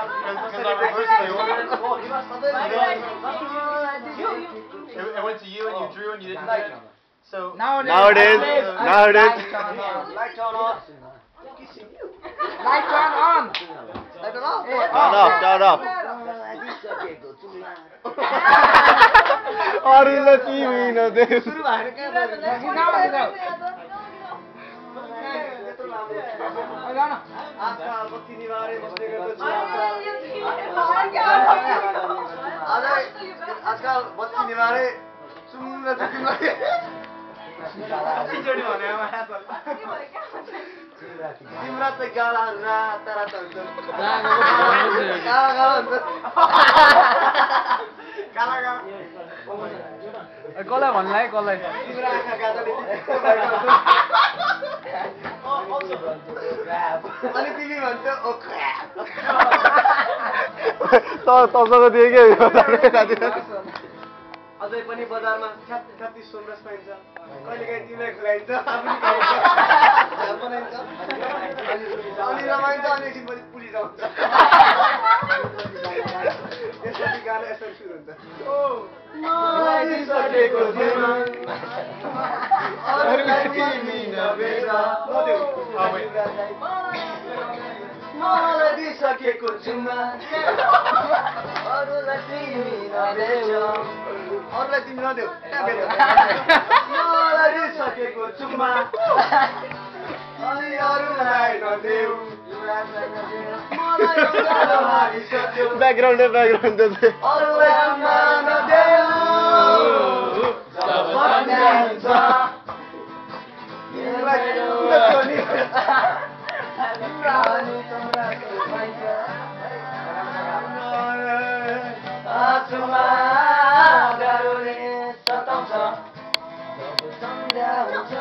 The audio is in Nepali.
Because I reversed the order. It went to you and you drew and you didn't do it. So nowadays. Light on off. Light turn on. Turn off. अरूले तिमी नदेऊ आजकल बत्ती निभाएर बसेको छु आजकल बत्ती निभाएर चुम्न चुम्न कतिचोटि भने तिम्रा त गाला राता राता हुन्छ गाला गाला हुन्छ गाला गाला कसलाई भन्नुलाई कसलाई तिम्रा आँखा गाजाले अनि तिमी भन्छ ओ ख्र्याप तसँग दिए अझै पनि बजारमा ख्याप्ती सोमरस पाइन्छ कहिलेकाहीँ तिमीलाई खुलाइन्छ बनाइन्छ अनि रमाइन्छ अनि एकछिनपछि पुलिस आउँछ यसपछि गाना यसरी सुरु हुन्छ मलाई दिइसकेको जुम्मा अरूलाई तिमी नदेऊ अरूलाई तिमी नदेऊ मलाई दिइसकेको जुम्मा अनि अरूलाई नदेऊ ब्याकग्राउन्ड अरूलाई जुम्मा नदेऊ आँसुमा गाह्रोले सताउँछ जब सन्ध्या हुन्छ